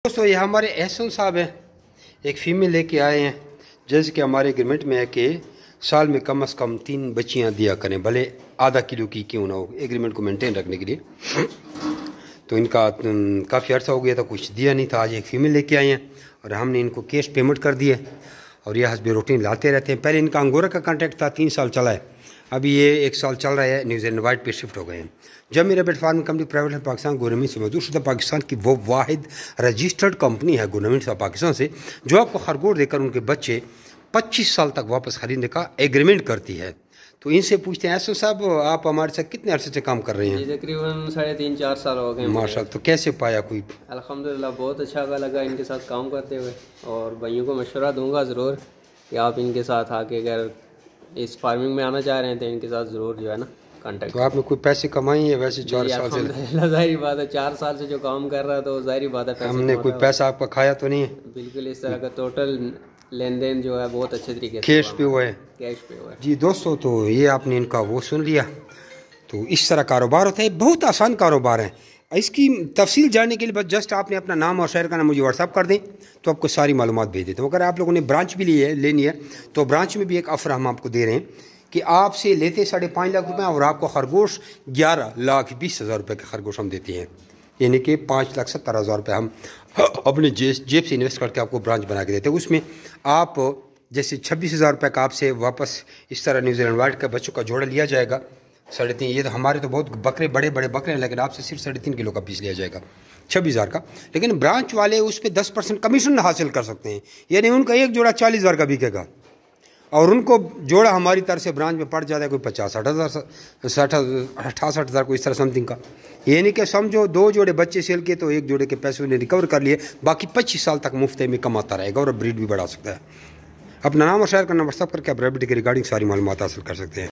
दोस्तों ये हमारे एहसन साहब हैं, एक फ़ीमेल लेके आए हैं। जैसे कि हमारे एग्रीमेंट में है कि साल में कम से कम 3 बच्चियां दिया करें, भले आधा किलो की क्यों ना हो, एग्रीमेंट को मेंटेन रखने के लिए। तो इनका काफ़ी अर्सा हो गया था, कुछ दिया नहीं था। आज एक फ़ीमेल लेके आए हैं और हमने इनको कैश पेमेंट कर दी है और ये हस्बे रूटीन लाते रहते हैं। पहले इनका अंगोरा का कॉन्ट्रैक्ट था, 3 साल चला है, अभी ये 1 साल चल रहा है, न्यूजीलैंड वाइट पे शिफ्ट हो गए हैं। जब मेरा बेट फार्मिंग कंपनी प्राइवेट है पाकिस्तान गवर्नमेंट से मंजूर शुदा पाकिस्तान की वो वाहिद रजिस्टर्ड कंपनी है गवर्नमेंट ऑफ पाकिस्तान से, जो आपको खरगोश देकर उनके बच्चे 25 साल तक वापस खरीदने का एग्रीमेंट करती है। तो इनसे पूछते हैं, ऐसा साहब आप हमारे साथ कितने अरसे से काम कर रहे हैं? तकरीबन 3.5-4 साल हो गए माशाअल्लाह। तो कैसे पाया कोई? अल्हम्दुलिल्लाह बहुत अच्छा लगा इनके साथ काम करते हुए, और भाइयों को मशवरा दूंगा ज़रूर कि आप इनके साथ आके अगर इस फार्मिंग में आना चाह रहे हैं तो इनके साथ ज़रूर जो है ना कांटेक्ट। तो आपने कोई पैसे कमाए हैं वैसे 4 साल से? ज़ाहिर बात है, 4 साल से जो काम कर रहा है तो ज़ाहिर बात है हमने कोई पैसा आपका खाया तो नहीं है? बिल्कुल, इस तरह का टोटल लेन देन जो है बहुत अच्छे तरीके से कैश पे हुआ है। कैश पे हुआ है जी दोस्तों, तो ये आपने इनका वो सुन लिया। तो इस तरह कारोबार होता है, बहुत आसान कारोबार है। इसकी तफसील जानने के लिए बस जस्ट आपने अपना नाम और शहर का नाम मुझे व्हाट्सअप कर दें तो आपको सारी मालूमात भेज देते हैं। अगर आप लोगों ने ब्रांच भी लेनी है तो ब्रांच में भी एक ऑफर हम आपको दे रहे हैं कि आपसे लेते 5.5 लाख रुपये और आपको खरगोश 11,20,000 रुपये के खरगोश हम देते हैं, यानी कि 5,70,000 रुपये हम अपने जेब से इन्वेस्ट करके आपको ब्रांच बना के देते हैं। उसमें आप जैसे 26,000 रुपये का आपसे वापस इस तरह न्यूजीलैंड वाइट का बच्चों का जोड़ा लिया जाएगा 3.5। ये तो हमारे तो बहुत बकरे बड़े बकरे हैं, लेकिन आपसे सिर्फ 3.5 किलो का पीस लिया जाएगा 26,000 का। लेकिन ब्रांच वाले उस पर 10% कमीशन हासिल कर सकते हैं, यानी उनका एक जोड़ा 40,000 का बिकेगा और उनको जोड़ा हमारी तरफ से ब्रांच में पड़ जाता है कोई 50-60,000 को, इस तरह समथिंग का। यानी कि समझो 2 जोड़े बच्चे सेल के तो 1 जोड़े के पैसे उन्हें रिकवर कर लिए, बाकी 25 साल तक मुफ्त में कमाता रहेगा और ब्रीड भी बढ़ा सकता है। अपना नाम और शहर का नाम व्हाट्सअप करके आप रैबिट की रिगार्डिंग सारी मालूमात हासिल कर सकते हैं।